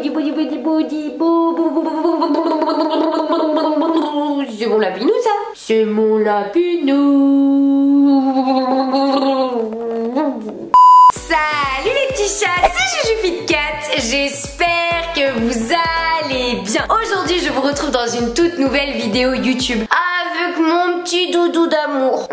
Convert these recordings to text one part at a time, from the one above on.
C'est mon lapinou ça. C'est mon lapinou. Salut les petits chats, c'est JujuFitCat. J'espère que vous allez bien. Aujourd'hui je vous retrouve dans une toute nouvelle vidéo YouTube avec mon petit doudou d'amour.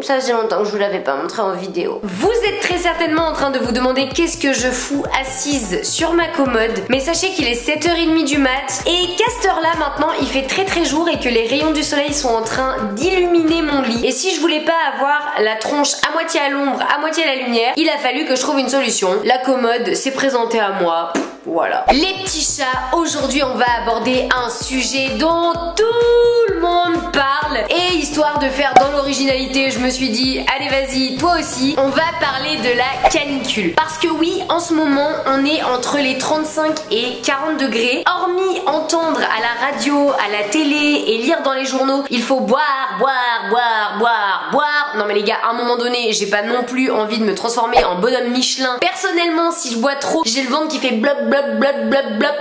Ça faisait longtemps que je vous l'avais pas montré en vidéo. Vous êtes très certainement en train de vous demander qu'est-ce que je fous assise sur ma commode. Mais sachez qu'il est 7h30 du mat et qu'à cette heure là maintenant il fait très jour et que les rayons du soleil sont en train d'illuminer mon lit. Et si je voulais pas avoir la tronche à moitié à l'ombre, à moitié à la lumière, il a fallu que je trouve une solution. La commode s'est présentée à moi. Voilà. Les petits chats, aujourd'hui on va aborder un sujet dont tout le monde parle. Et histoire de faire dans l'originalité, je me suis dit, allez vas-y, toi aussi, on va parler de la canicule. Parce que oui, en ce moment, on est entre les 35 et 40 degrés. Hormis entendre à la radio, à la télé et lire dans les journaux, il faut boire. Non mais les gars, à un moment donné, j'ai pas non plus envie de me transformer en bonhomme Michelin. Personnellement, si je bois trop, j'ai le ventre qui fait blop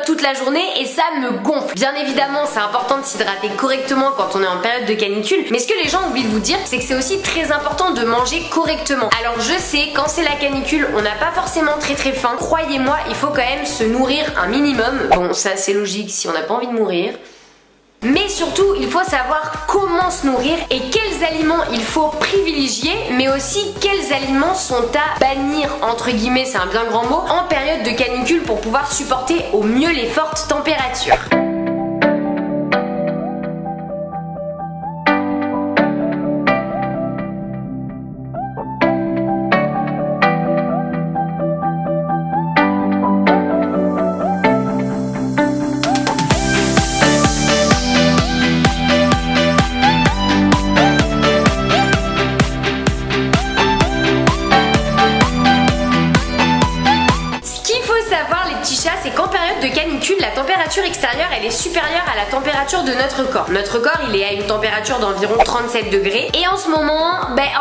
toute la journée et ça me gonfle. Bien évidemment, c'est important de s'hydrater correctement quand on est en période de canicule, mais ce que les gens oublient de vous dire, c'est que c'est aussi très important de manger correctement. Alors je sais, quand c'est la canicule, on n'a pas forcément très faim. Croyez-moi, il faut quand même se nourrir un minimum. Bon, ça c'est logique si on n'a pas envie de mourir. Mais surtout, il faut savoir comment se nourrir et quels aliments il faut privilégier, mais aussi quels aliments sont à bannir, entre guillemets, c'est un bien grand mot, en période de canicule pour pouvoir supporter au mieux les fortes températures. C'est qu'en période de canicule, la température extérieure elle est supérieure à la température de notre corps. Notre corps il est à une température d'environ 37 degrés et en ce moment,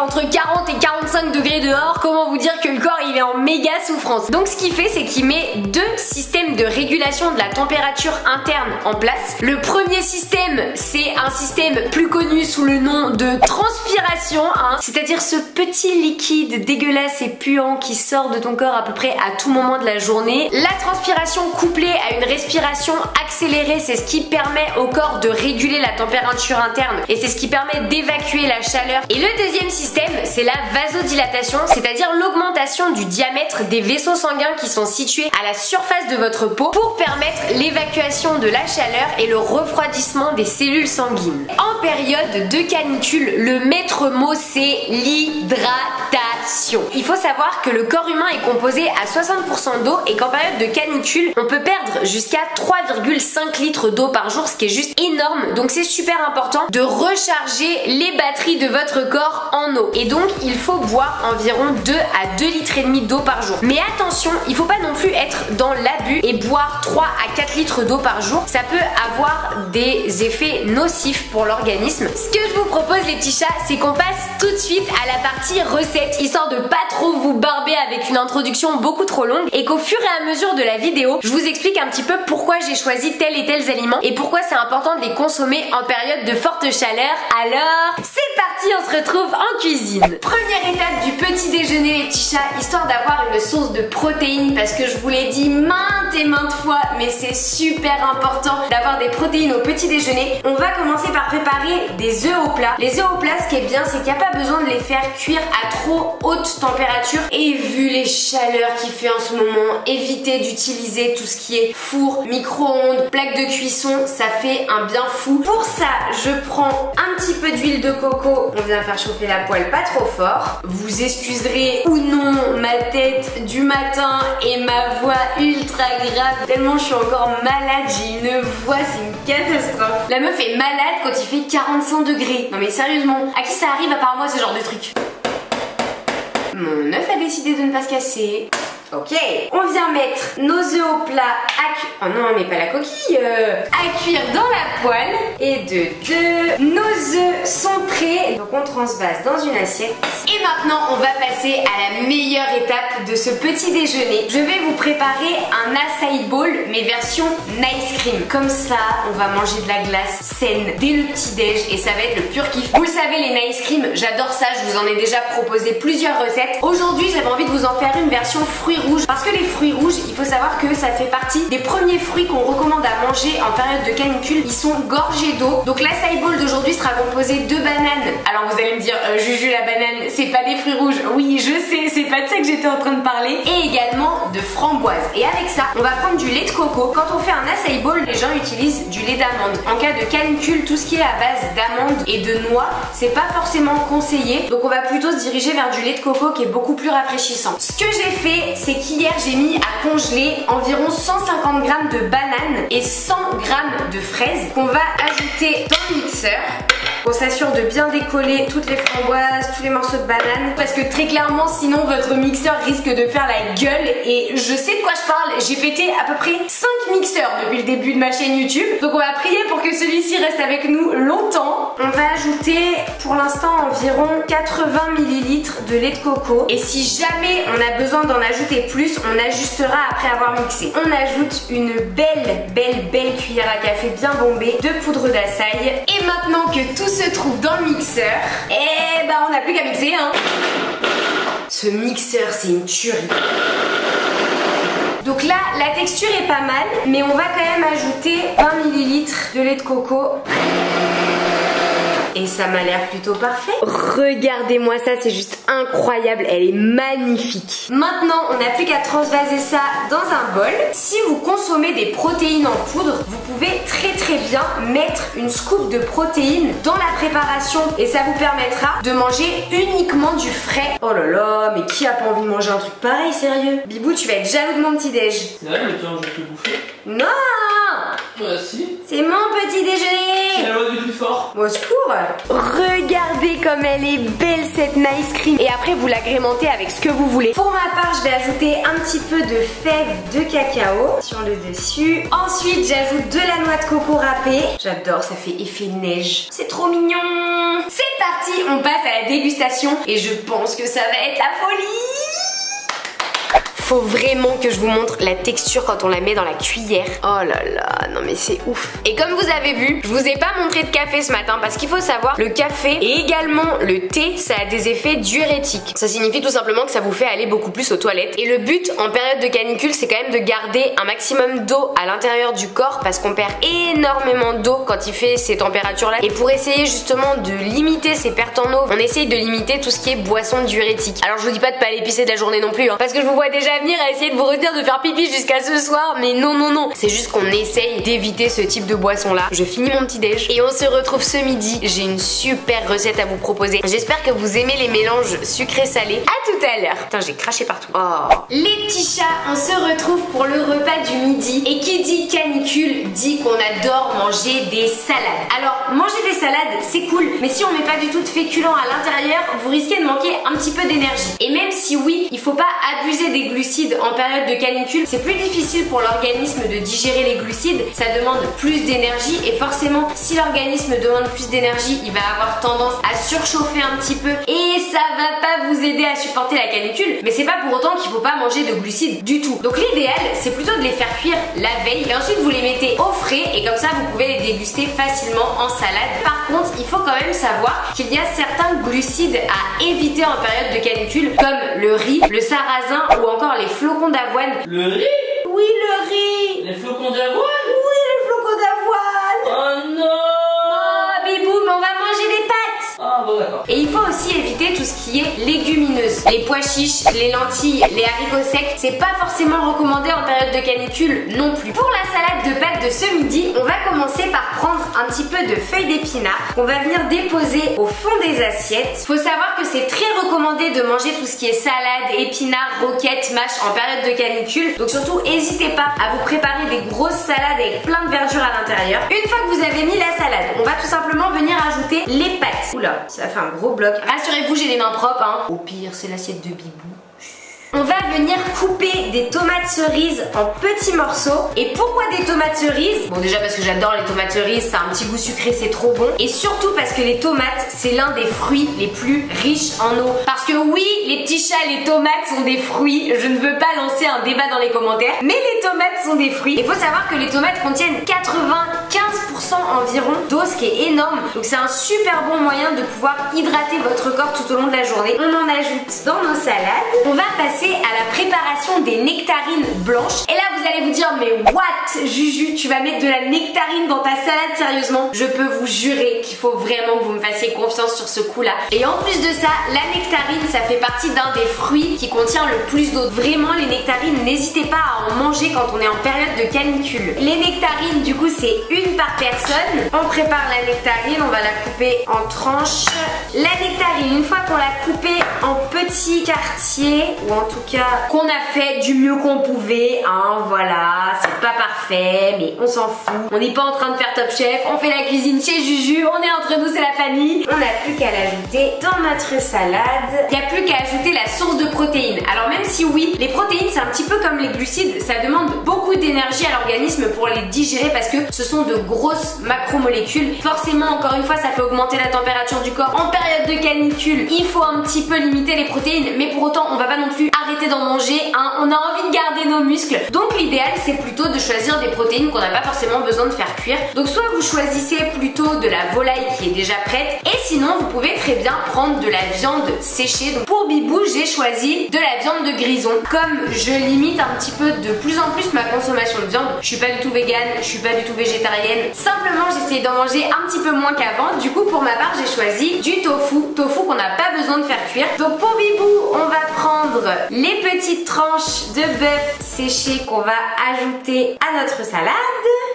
entre 40 et 45 degrés dehors, comment vous dire que le corps il est en méga souffrance. Donc ce qu'il fait c'est qu'il met deux systèmes de régulation de la température interne en place. Le premier système c'est un système plus connu sous le nom de transpiration, c'est-à-dire ce petit liquide dégueulasse et puant qui sort de ton corps à peu près à tout moment de la journée. La transpiration couplée à une respiration accélérée, c'est ce qui permet au corps de réguler la température interne et c'est ce qui permet d'évacuer la chaleur. Et le deuxième système, c'est la vasodilatation, c'est-à-dire l'augmentation du diamètre des vaisseaux sanguins qui sont situés à la surface de votre peau pour permettre l'évacuation de la chaleur et le refroidissement des cellules sanguines. En période de canicule, le maître mot c'est l'hydratation. Il faut savoir que le corps humain est composé à 60% d'eau et qu'en période de canicule, on peut perdre jusqu'à 3,5 litres d'eau par jour, ce qui est juste énorme. Donc c'est super important de recharger les batteries de votre corps en eau. Et donc il faut boire environ 2 à 2 litres et demi d'eau par jour. Mais attention, il faut pas non plus être dans l'abus et boire 3 à 4 litres d'eau par jour. Ça peut avoir des effets nocifs pour l'organisme. Ce que je vous propose les petits chats, c'est qu'on passe tout de suite à la partie recette, histoire de pas trop vous barber avec une introduction beaucoup trop longue et qu'au fur et à mesure de la vidéo, je vous explique un petit peu pourquoi j'ai choisi tel et tels aliments et pourquoi c'est important de les consommer en période de forte chaleur. Alors, c'est parti, on se retrouve en cuisine. Première étape du petit déjeuner les petits chats, histoire d'avoir une source de protéines parce que je vous l'ai dit maintes et maintes fois, mais c'est super important d'avoir des protéines au petit déjeuner. On va commencer par préparer des œufs au plat. Les œufs au plat, ce qui est bien, c'est qu'il n'y a pas besoin de les faire cuire à trop haute température et vu les chaleurs qu'il fait en ce moment, évitez d'utiliser tout ce qui est four, micro-ondes, plaque de cuisson, ça fait un bien fou. Pour ça, je prends un petit peu d'huile de coco, on vient faire chauffer la poêle pas trop fort. Vous excuserez ou non ma tête du matin et ma voix ultra grave, tellement je suis encore malade, j'ai une voix, c'est une catastrophe. La meuf est malade quand il fait 45 degrés. Non mais sérieusement, à qui ça arrive à part moi ce genre de truc? Mon œuf a décidé de ne pas se casser. Ok, on vient mettre nos œufs au plat à oh non, mais pas la coquille, à cuire dans la poêle. Et de 2, nos œufs sont prêts. Donc on transvase dans une assiette. Et maintenant, on va passer à la meilleure étape de ce petit déjeuner. Je vais vous préparer un acai bowl, mais version nice cream. Comme ça, on va manger de la glace saine dès le petit déj et ça va être le pur kiff. Vous le savez, les nice cream, j'adore ça. Je vous en ai déjà proposé plusieurs recettes. Aujourd'hui, j'avais envie de vous en faire une version fruits rouges parce que les fruits rouges, il faut savoir que ça fait partie des premiers fruits qu'on recommande à manger en période de canicule. Ils sont gorgés d'eau. Donc l'acai bowl d'aujourd'hui sera composé de bananes. Alors vous allez me dire, Juju, la banane, c'est pas des fruits rouges. Oui, je sais, c'est pas de ça que j'étais en train de parler. Et également de framboises. Et avec ça, on va prendre du lait de coco. Quand on fait un acai bowl, les gens utilisent du lait d'amande. En cas de canicule, tout ce qui est à base d'amandes et de noix, c'est pas forcément conseillé. Donc on va plutôt se diriger vers du lait de coco qui est beaucoup plus rafraîchissant. Ce que j'ai fait, c'est qu'hier j'ai mis à congeler environ 150 g de bananes et 100 g de fraises qu'on va ajouter dans le mixeur. On s'assure de bien décoller toutes les framboises, tous les morceaux de banane, parce que très clairement sinon votre mixeur risque de faire la gueule. Et je sais de quoi je parle, j'ai pété à peu près 5 mixeurs depuis le début de ma chaîne YouTube. Donc on va prier pour que celui-ci reste avec nous longtemps. On va ajouter pour l'instant environ 80 ml de lait de coco. Et si jamais on a besoin d'en ajouter plus, on ajustera après avoir mixé. On ajoute une belle cuillère à café bien bombée de poudre d'açaï. Et maintenant que tout se trouve dans le mixeur, et bah on n'a plus qu'à mixer hein. Ce mixeur c'est une tuerie. Donc là la texture est pas mal, mais on va quand même ajouter 20 ml de lait de coco. Et ça m'a l'air plutôt parfait. Regardez-moi ça, c'est juste incroyable. Elle est magnifique. Maintenant, on n'a plus qu'à transvaser ça dans un bol. Si vous consommez des protéines en poudre, vous pouvez très bien mettre une scoop de protéines dans la préparation. Et ça vous permettra de manger uniquement du frais. Oh là là, mais qui a pas envie de manger un truc pareil, sérieux? Bibou, tu vas être jaloux de mon petit déj. C'est vrai, mais tiens, je vais te le bouffer. Non! Bah si. C'est mon petit déjeuner. C'est la loi du plus fort. Au secours. Regardez comme elle est belle cette nice cream. Et après vous l'agrémentez avec ce que vous voulez. Pour ma part, je vais ajouter un petit peu de fèves de cacao sur le dessus. Ensuite, j'ajoute de la noix de coco râpée. J'adore, ça fait effet neige. C'est trop mignon. C'est parti, on passe à la dégustation. Et je pense que ça va être la folie. Faut vraiment que je vous montre la texture quand on la met dans la cuillère. Oh là là, non mais c'est ouf. Et comme vous avez vu, je vous ai pas montré de café ce matin parce qu'il faut savoir, le café et également le thé, ça a des effets diurétiques. Ça signifie tout simplement que ça vous fait aller beaucoup plus aux toilettes. Et le but en période de canicule, c'est quand même de garder un maximum d'eau à l'intérieur du corps parce qu'on perd énormément d'eau quand il fait ces températures-là. Et pour essayer justement de limiter ces pertes en eau, on essaye de limiter tout ce qui est boisson diurétique. Alors je vous dis pas de pas aller pisser de la journée non plus, hein, parce que je vous vois déjà venir à essayer de vous retenir de faire pipi jusqu'à ce soir, mais non, c'est juste qu'on essaye d'éviter ce type de boisson là. Je finis mon petit déj et on se retrouve ce midi. J'ai une super recette à vous proposer. J'espère que vous aimez les mélanges sucré-salé. À tout à l'heure. Putain, j'ai craché partout. Oh. Les petits chats, on se retrouve pour le repas du midi. Et qui dit canicule dit qu'on adore manger des salades. Alors, manger des salades, c'est cool, mais si on met pas du tout de féculents à l'intérieur, vous risquez de manquer un petit peu d'énergie. Et même si oui, il faut pas abuser des glucides en période de canicule, c'est plus difficile pour l'organisme de digérer les glucides, ça demande plus d'énergie et forcément si l'organisme demande plus d'énergie, il va avoir tendance à surchauffer un petit peu et ça va pas vous aider à supporter la canicule, mais c'est pas pour autant qu'il faut pas manger de glucides du tout. Donc l'idéal c'est plutôt de les faire cuire la veille et ensuite vous les mettez au frais et comme ça vous pouvez les déguster facilement en salade. Par contre il faut quand même savoir qu'il y a certains glucides à éviter en période de canicule comme le riz, le sarrasin ou encore les flocons d'avoine. Le riz? Oui, le riz. Les flocons d'avoine? Oui, les flocons d'avoine. Oh non. Oh, bibou, mais on va manger des pâtes. Ah bon, d'accord. Et il faut aussi éviter tout ce qui est légumineuse. Les pois chiches, les lentilles, les haricots secs, c'est pas forcément recommandé en période de canicule non plus. Pour la salade de pâtes de ce midi, on va commencer par prendre un petit peu de feuilles d'épinards qu'on va venir déposer au fond des assiettes. Faut savoir que c'est très recommandé de manger tout ce qui est salade, épinards, roquettes, mâches en période de canicule. Donc surtout, n'hésitez pas à vous préparer des grosses salades avec plein de verdure à l'intérieur. Une fois que vous avez mis la salade, on va tout simplement venir ajouter les pâtes. Oula, ça fait un gros bloc. Rassurez-vous, j'ai les mains propres, hein. Au pire, c'est l'assiette de Bibou. On va venir couper des tomates cerises en petits morceaux. Et pourquoi des tomates cerises? Bon, déjà parce que j'adore les tomates cerises, ça a un petit goût sucré, c'est trop bon. Et surtout parce que les tomates, c'est l'un des fruits les plus riches en eau. Parce que oui, les petits chats, les tomates sont des fruits. Je ne veux pas lancer un débat dans les commentaires, mais les tomates sont des fruits. Il faut savoir que les tomates contiennent 95% environ d'eau, ce qui est énorme. Donc c'est un super bon moyen de pouvoir hydrater votre corps tout au long de la journée. On en ajoute dans nos salades. On va passer à la préparation des nectarines blanches. Et là vous allez vous dire, mais what Juju, tu vas mettre de la nectarine dans ta salade, sérieusement? Je peux vous jurer qu'il faut vraiment que vous me fassiez confiance sur ce coup là. Et en plus de ça, la nectarine, ça fait partie d'un des fruits qui contient le plus d'eau. Vraiment, les nectarines, n'hésitez pas à en manger quand on est en période de canicule. Les nectarines, du coup, c'est une par personne. On prépare la nectarine, on va la couper en tranches. La nectarine, une fois qu'on l'a coupée en petits quartiers, ou en tout cas qu'on a fait du mieux qu'on pouvait, hein, voilà, c'est pas parfait, mais on s'en fout. On n'est pas en train de faire Top Chef, on fait la cuisine chez Juju, on est entre nous, c'est la famille. On n'a plus qu'à l'ajouter dans notre salade. Il n'y a plus qu'à ajouter la source de protéines. Alors même si oui, les protéines c'est un petit peu comme les glucides, ça demande beaucoup d'énergie à l'organisme pour les digérer parce que ce sont de grosses macromolécules. Forcément, encore une fois, ça fait augmenter la température du corps. En période de canicule, il faut un petit peu limiter les protéines, mais pour autant, on va pas non plus arrêter d'en manger, hein. On a envie de garder nos muscles. Donc l'idéal, c'est plutôt de choisir des protéines qu'on n'a pas forcément besoin de faire cuire. Donc soit vous choisissez plutôt de la volaille qui est déjà prête, et sinon vous pouvez très bien prendre de la viande séchée. Donc pour Bibou, j'ai choisi de la viande de grison. Comme je limite un petit peu de plus en plus ma consommation de viande, je suis pas du tout végane, je suis pas du tout végétarienne. Simplement, j'essaie d'en manger un petit peu moins qu'avant. Du coup, pour ma part, j'ai choisi du tofu qu'on n'a pas besoin de faire cuire. Donc pour Bibou, on va prendre les petites tranches de bœuf séché qu'on va ajouter à notre salade.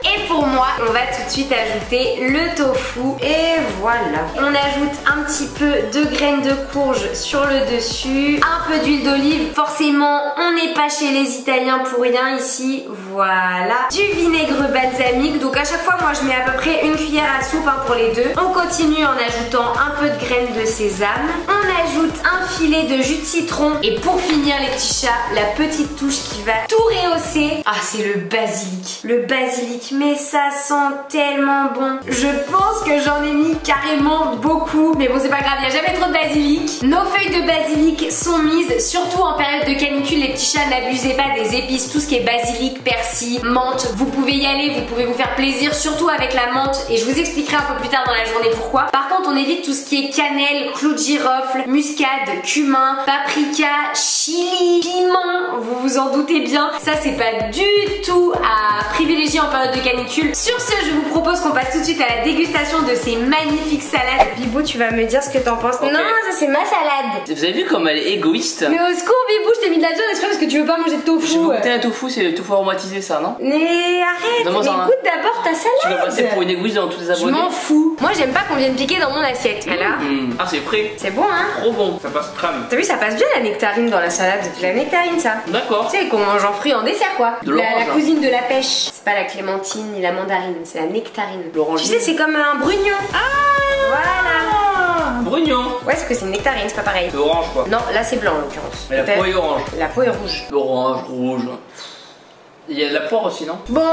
Et pour moi, on va tout de suite ajouter le tofu. Et voilà. On ajoute un petit peu de graines de courge sur le dessus. Un peu d'huile d'olive. Forcément, on n'est pas chez les Italiens pour rien ici. Voilà. Du vinaigre balsamique. Donc à chaque fois, moi, je mets à peu près une cuillère à soupe pour les deux. On continue en ajoutant un peu de graines de sésame. On ajoute un filet de jus de citron. Et pour finir, les petits chats, la petite touche qui va tout rehausser. Ah, c'est le basilic. Le basilic. Mais ça sent tellement bon. Je pense que j'en ai mis carrément beaucoup. Mais bon, c'est pas grave, il n'y a jamais trop de basilic. Nos feuilles de basilic sont mises, surtout en période de canicule. Les petits chats, n'abusez pas des épices. Tout ce qui est basilic, persil, menthe, vous pouvez y aller, vous pouvez vous faire plaisir, surtout avec la menthe. Et je vous expliquerai un peu plus tard dans la journée pourquoi. Par contre, on évite tout ce qui est cannelle, clou de girofle, muscade, cumin, paprika, chili, piment. Vous vous en doutez bien. Ça, c'est pas du tout à privilégier en période de canicule. Sur ce, je vous propose qu'on passe tout de suite à la dégustation de ces magnifiques salades. Bibou, tu vas me dire ce que t'en penses. Okay. Non, ça c'est ma salade. Vous avez vu comme elle est égoïste? Mais au secours, Bibou, je t'ai mis de la viande exprès parce que tu veux pas manger de tofu. Je vais goûter un tofu, c'est le tofu aromatisé ça, non? Mais arrête, mais goûte d'abord ta salade. Tu vas passer pour une égoïste dans tous les abonnés. Je m'en fous. Moi j'aime pas qu'on vienne piquer dans mon assiette. Voilà. Ah, c'est frais. C'est bon, hein? Trop bon, ça passe crème. T'as vu, ça passe bien la nectarine dans la salade. C'est la nectarine, ça. D'accord. Tu sais qu'on mange en fruits en dessert, quoi. De l'orange, la cousine de la pêche. C'est pas la clémentine ni la mandarine, c'est la nectarine. L'orange. Tu sais, c'est comme un brugnon. Ah, voilà. Brugnon. Ouais, c'est que c'est une nectarine, c'est pas pareil. C'est orange, quoi. Non, là c'est blanc en l'occurrence. Mais la peau est orange. La peau est rouge. Orange, rouge. Il y a de la poire aussi, non? Bon,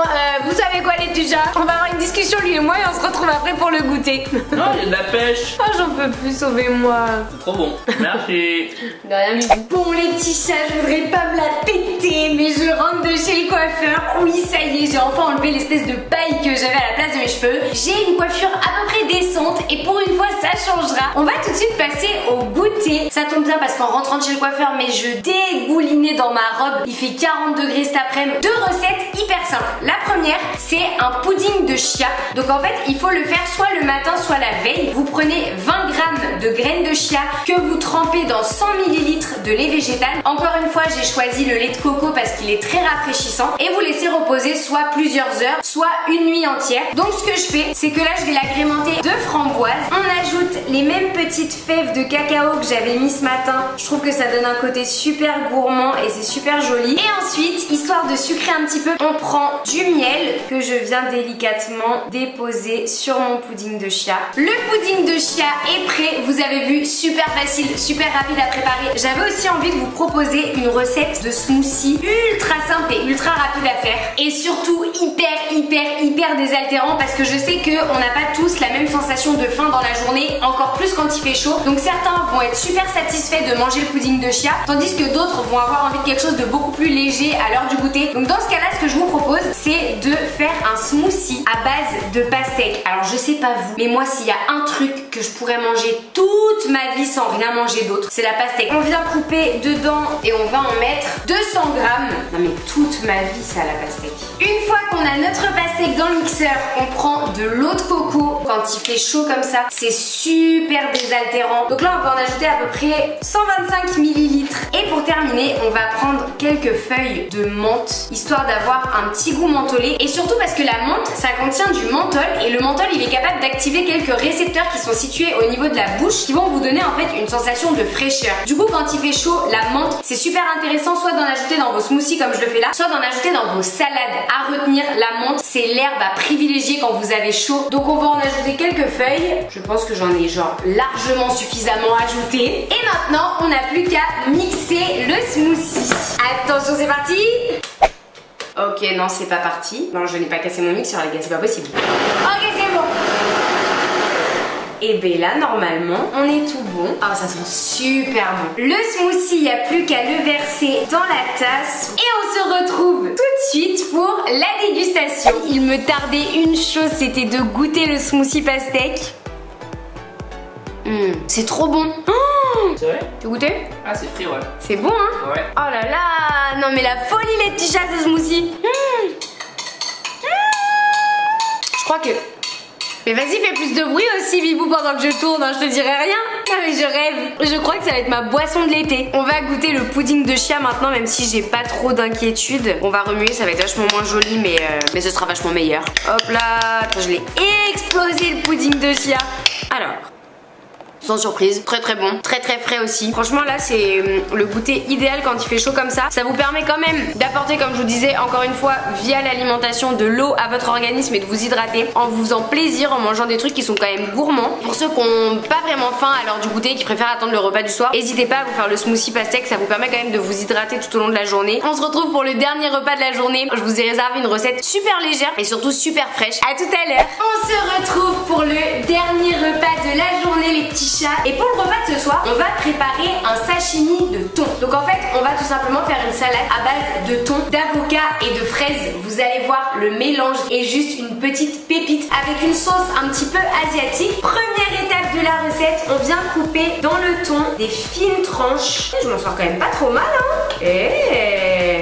vous savez quoi les petits chats? On va avoir une discussion lui et moi et on se retrouve après pour le goûter. Non, il y a de la pêche. Oh, j'en peux plus, sauvez-moi. C'est trop bon. Merci. De rien, Bibou. Bon les petits chats, je voudrais pas me la péter, mais je rentre de chez le coiffeur. Oui, ça y est, j'ai enfin enlevé l'espèce de paille que j'avais à la place de mes cheveux. J'ai une coiffure à peu près décente et pour une fois ça changera. On va tout de suite passer au goûter. Ça tombe bien parce qu'en rentrant de chez le coiffeur, mais je dégoulinais dans ma robe. Il fait 40 degrés cet après-midi. Recette hyper simple. La première, c'est un pudding de chia. Donc en fait, il faut le faire soit le matin, soit la veille. Vous prenez 20 grammes de graines de chia que vous trempez dans 100 ml de lait végétal. Encore une fois, j'ai choisi le lait de coco parce qu'il est très rafraîchissant. Et vous laissez reposer soit plusieurs heures, soit une nuit entière. Donc ce que je fais, c'est que là, je vais l'agrémenter de framboise. On ajoute les mêmes petites fèves de cacao que j'avais mis ce matin. Je trouve que ça donne un côté super gourmand et c'est super joli. Et ensuite, histoire de sucrer un petit peu, on prend du miel miel que je viens délicatement déposer sur mon pudding de chia. Le pudding de chia est prêt, vous avez vu, super facile, super rapide à préparer. J'avais aussi envie de vous proposer une recette de smoothie ultra simple et ultra rapide à faire et surtout hyper désaltérant parce que je sais qu'on n'a pas tous la même sensation de faim dans la journée, encore plus quand il fait chaud. Donc certains vont être super satisfaits de manger le pudding de chia, tandis que d'autres vont avoir envie de quelque chose de beaucoup plus léger à l'heure du goûter. Donc dans ce cas-là, ce que je vous propose, c'est de faire un smoothie à base de pastèque. Alors je sais pas vous, mais moi s'il y a un truc que je pourrais manger toute ma vie sans rien manger d'autre, c'est la pastèque. On vient couper dedans et on va en mettre 200 grammes. Non mais toute ma vie ça la pastèque. Une fois qu'on a notre pastèque dans le mixeur, on prend de l'eau de coco. Quand il fait chaud comme ça, c'est super désaltérant. Donc là on va en ajouter à peu près 125 ml. Et pour terminer, on va prendre quelques feuilles de menthe, histoire d'avoir un petit goût mentholé. Et surtout parce que la menthe, ça contient du menthol. Et le menthol, il est capable d'activer quelques récepteurs qui sont situés au niveau de la bouche, qui vont vous donner en fait une sensation de fraîcheur. Du coup, quand il fait chaud, la menthe, c'est super intéressant soit d'en ajouter dans vos smoothies comme je le fais là, soit d'en ajouter dans vos salades. À retenir, la menthe, c'est l'herbe à privilégier quand vous avez chaud. Donc on va en ajouter quelques feuilles. Je pense que j'en ai genre largement suffisamment ajouté. Et maintenant, on n'a plus qu'à mixer le smoothie. Attention, c'est parti. Ok, non, c'est pas parti. Non, je n'ai pas cassé mon mixeur, les gars, c'est pas possible. Ok, c'est bon. Et ben là, normalement, on est tout bon. Ah, ça sent super bon. Le smoothie, il n'y a plus qu'à le verser dans la tasse. Et on se retrouve tout de suite pour la dégustation. Il me tardait une chose, c'était de goûter le smoothie pastèque. C'est trop bon. C'est vrai? Tu as goûté? Ah, c'est frit, ouais. C'est bon, hein? Ouais. Oh là là. Non mais la folie les petits chats de smoothie. Je crois que... Mais vas-y, fais plus de bruit aussi, Bibou, pendant que je tourne, hein, je te dirai rien. Non mais je rêve. Je crois que ça va être ma boisson de l'été. On va goûter le pudding de chia maintenant, même si j'ai pas trop d'inquiétude. On va remuer, ça va être vachement moins joli, mais ce sera vachement meilleur. Hop là, je l'ai explosé le pudding de chia. Alors... sans surprise, très bon, très frais aussi. Franchement là c'est le goûter idéal quand il fait chaud comme ça. Ça vous permet quand même d'apporter, comme je vous disais encore une fois, via l'alimentation de l'eau à votre organisme et de vous hydrater en vous faisant plaisir, en mangeant des trucs qui sont quand même gourmands. Pour ceux qui n'ont pas vraiment faim à l'heure du goûter, qui préfèrent attendre le repas du soir, n'hésitez pas à vous faire le smoothie pastèque, ça vous permet quand même de vous hydrater tout au long de la journée. On se retrouve pour le dernier repas de la journée. Je vous ai réservé une recette super légère et surtout super fraîche. À tout à l'heure. On se retrouve pour le dernier repas de la journée les petits chats. Et pour le repas de ce soir, on va préparer un sashimi de thon. Donc en fait, on va tout simplement faire une salade à base de thon, d'avocat et de fraises. Vous allez voir, le mélange est juste une petite pépite avec une sauce un petit peu asiatique. Première étape de la recette, on vient couper dans le thon des fines tranches. Je m'en sors quand même pas trop mal, hein.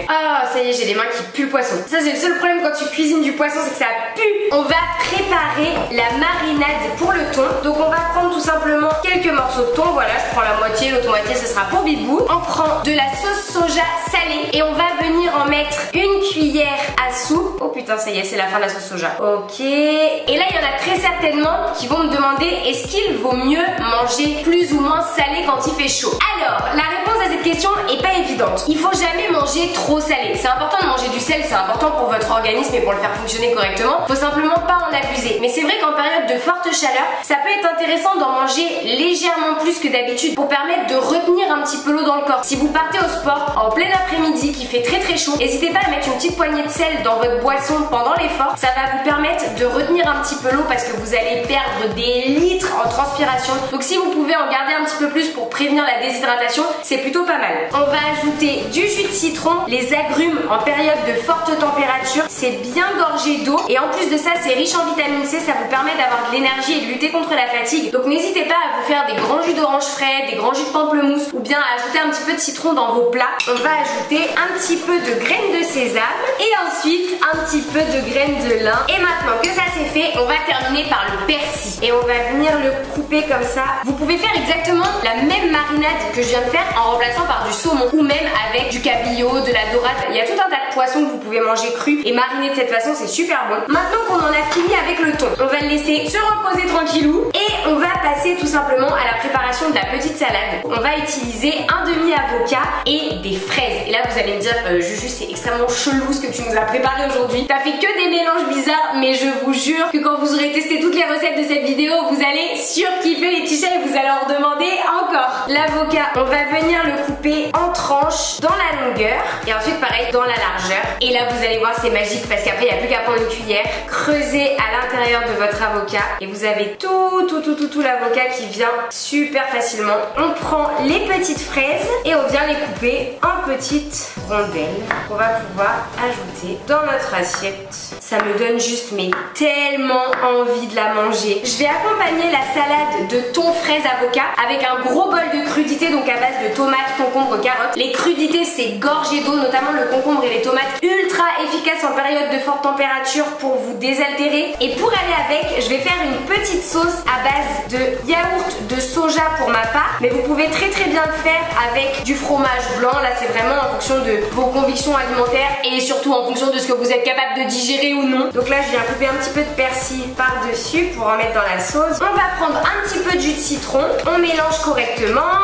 Ah, ça y est, j'ai les mains qui puent le poisson. Ça, c'est le seul problème quand tu cuisines du poisson, c'est que ça pue. On va préparer la marinade pour le thon. Donc on va prendre tout simplement quelques morceaux de thon. Voilà, je prends la moitié, l'autre moitié, ce sera pour Bibou. On prend de la sauce soja salée et on va venir en mettre une cuillère à soupe. Oh putain, ça y est, c'est la fin de la sauce soja. Ok. Et là, il y en a très certainement qui vont me demander est-ce qu'il vaut mieux manger plus ou moins salé quand il fait chaud? Alors, la réponse à cette question est pas évidente. Il faut jamais manger trop salé. C'est important de manger du sel, c'est important pour votre organisme et pour le faire fonctionner correctement. Faut simplement pas en abuser. Mais c'est vrai qu'en période de forte chaleur, ça peut être intéressant d'en manger légèrement plus que d'habitude pour permettre de retenir un petit peu l'eau dans le corps. Si vous partez au sport en plein après-midi qui fait très chaud, n'hésitez pas à mettre une petite poignée de sel dans votre boisson pendant l'effort. Ça va vous permettre de retenir un petit peu l'eau parce que vous allez perdre des litres en transpiration. Donc si vous pouvez en garder un petit peu plus pour prévenir la déshydratation, c'est plutôt pas mal. On va ajouter du jus de citron, les agrumes en période de forte température, c'est bien gorgé d'eau et en plus de ça c'est riche en vitamine C, ça vous permet d'avoir de l'énergie et de lutter contre la fatigue. Donc n'hésitez pas à vous faire des grands jus d'orange frais, des grands jus de pamplemousse ou bien à ajouter un petit peu de citron dans vos plats. On va ajouter un petit peu de graines de sésame et ensuite un petit peu de graines de lin. Et maintenant que ça c'est fait, on va terminer par le persil et on va venir le couper comme ça. Vous pouvez faire exactement la même marinade que je viens de faire en remplaçant par du saumon ou même avec du cabillaud, de la dorade. Il y a tout un tas de poissons que vous pouvez manger cru et mariner de cette façon, c'est super bon. Maintenant qu'on en a fini avec le thon, on va le laisser se reposer tranquillou et on va passer tout simplement à la préparation de la petite salade. On va utiliser un demi-avocat et des fraises. Et là vous allez me dire Juju, c'est extrêmement chelou ce que tu nous as préparé aujourd'hui. T'as pas fait que des mélanges bizarres, mais je vous jure que quand vous aurez testé toutes les recettes de cette vidéo, vous allez surkiffer les Tisha et vous allez en demander encore. L'avocat, on va venir le couper en tranches dans la longueur et ensuite pareil dans la largeur. Et là vous allez voir, c'est magique parce qu'après il n'y a plus qu'à prendre une cuillère, creuser à l'intérieur de votre avocat et vous avez tout l'avocat qui vient super facilement. On prend les petites fraises et on vient les couper en petites rondelles qu'on va pouvoir ajouter dans notre assiette. Ça me donne juste mais tellement envie de la manger. Je vais accompagner la salade de thon, fraise, avocat avec un gros bol de crudités, donc à base de tomates, concombres, carottes. Les crudités c'est gorgé d'eau, notamment le concombre et les tomates, ultra efficaces en période de forte température pour vous désaltérer. Et pour aller avec, je vais faire une petite sauce à base de yaourt de soja pour ma part, mais vous pouvez très bien le faire avec du fromage blanc. Là c'est vraiment en fonction de vos convictions alimentaires et surtout en fonction de ce que vous êtes capable de digérer ou non. Donc là je viens couper un petit peu de persil par dessus pour en mettre dans la sauce. On va prendre un petit peu de jus de citron, on mélange correctement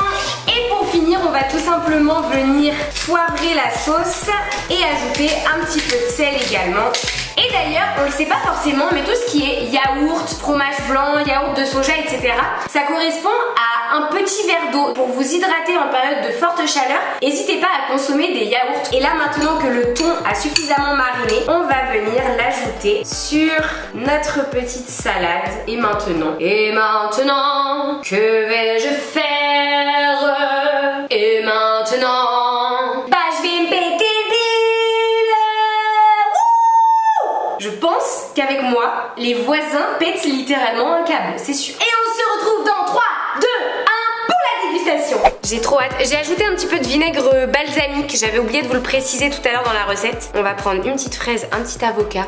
et pour finir on va tout simplement venir poivrer la sauce et ajouter un petit peu de sel également. Et d'ailleurs, on le sait pas forcément, mais tout ce qui est yaourt, fromage blanc, yaourt de soja, etc. ça correspond à un petit verre d'eau pour vous hydrater en période de forte chaleur. N'hésitez pas à consommer des yaourts. Et là, maintenant que le thon a suffisamment mariné, on va venir l'ajouter sur notre petite salade. Et maintenant, que vais-je faire? Et maintenant, bah je vais me péter le bide. Je pense qu'avec moi, les voisins pètent littéralement un câble, c'est sûr. Et on se retrouve dans 3, 2, 1 pour la dégustation. J'ai trop hâte. J'ai ajouté un petit peu de vinaigre balsamique. J'avais oublié de vous le préciser tout à l'heure dans la recette. On va prendre une petite fraise, un petit avocat.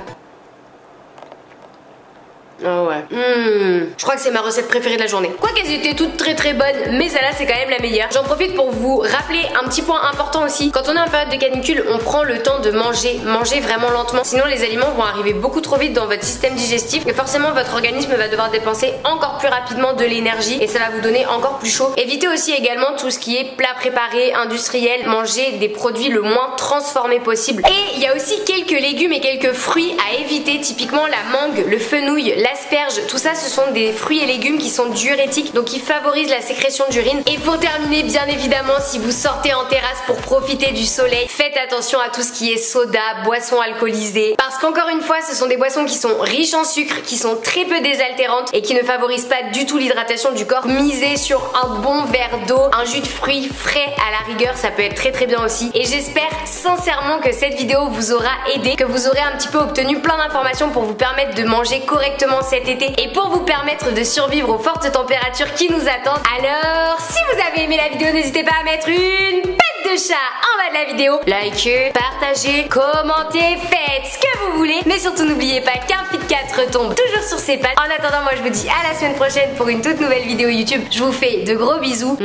Oh ouais. Je crois que c'est ma recette préférée de la journée. Quoi qu'elles étaient toutes très bonnes, mais celle-là c'est quand même la meilleure. J'en profite pour vous rappeler un petit point important aussi. Quand on est en période de canicule, on prend le temps de manger vraiment lentement. Sinon les aliments vont arriver beaucoup trop vite dans votre système digestif et forcément votre organisme va devoir dépenser encore plus rapidement de l'énergie et ça va vous donner encore plus chaud. Évitez aussi également tout ce qui est plat préparé, industriel. Mangez des produits le moins transformés possible. Et il y a aussi quelques légumes et quelques fruits à éviter, typiquement la mangue, le fenouil, l'asperge, tout ça ce sont des fruits et légumes qui sont diurétiques, donc qui favorisent la sécrétion d'urine. Et pour terminer, bien évidemment, si vous sortez en terrasse pour profiter du soleil, faites attention à tout ce qui est soda, boissons alcoolisées, parce qu'encore une fois ce sont des boissons qui sont riches en sucre, qui sont très peu désaltérantes et qui ne favorisent pas du tout l'hydratation du corps. Misez sur un bon verre d'eau, un jus de fruits frais à la rigueur, ça peut être très bien aussi. Et j'espère sincèrement que cette vidéo vous aura aidé, que vous aurez un petit peu obtenu plein d'informations pour vous permettre de manger correctement cet été et pour vous permettre de survivre aux fortes températures qui nous attendent. Alors, si vous avez aimé la vidéo, n'hésitez pas à mettre une pète de chat en bas de la vidéo. Likez, partagez, commentez, faites ce que vous voulez. Mais surtout, n'oubliez pas qu'un Fit 4 tombe toujours sur ses pattes. En attendant, moi je vous dis à la semaine prochaine pour une toute nouvelle vidéo YouTube. Je vous fais de gros bisous.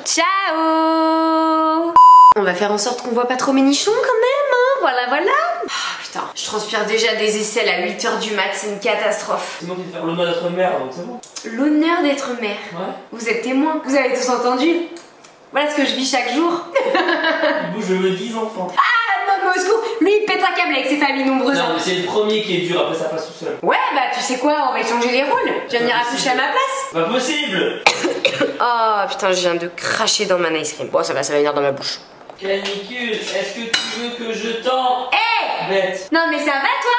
Ciao. On va faire en sorte qu'on voit pas trop mes nichons quand même, hein. Voilà. Putain, je transpire déjà des aisselles à 8 h du mat, c'est une catastrophe. C'est moi qui vais faire l'honneur d'être mère, donc c'est bon. L'honneur d'être mère? Ouais. Vous êtes témoins, vous avez tous entendu. Voilà ce que je vis chaque jour. Du coup, je veux 10 enfants. Ah, non, mais au secours, lui il pète un câble avec ses familles nombreuses. Non, mais c'est le premier qui est dur, après ça passe tout seul. Ouais, bah tu sais quoi, on va échanger les rôles. Tu vas venir accoucher à ma place. Pas possible. Oh putain, je viens de cracher dans ma ice cream. Bon, ça va venir dans ma bouche. Canicule, est-ce que tu veux que je t'en... Hey! Bête. Non mais ça va toi?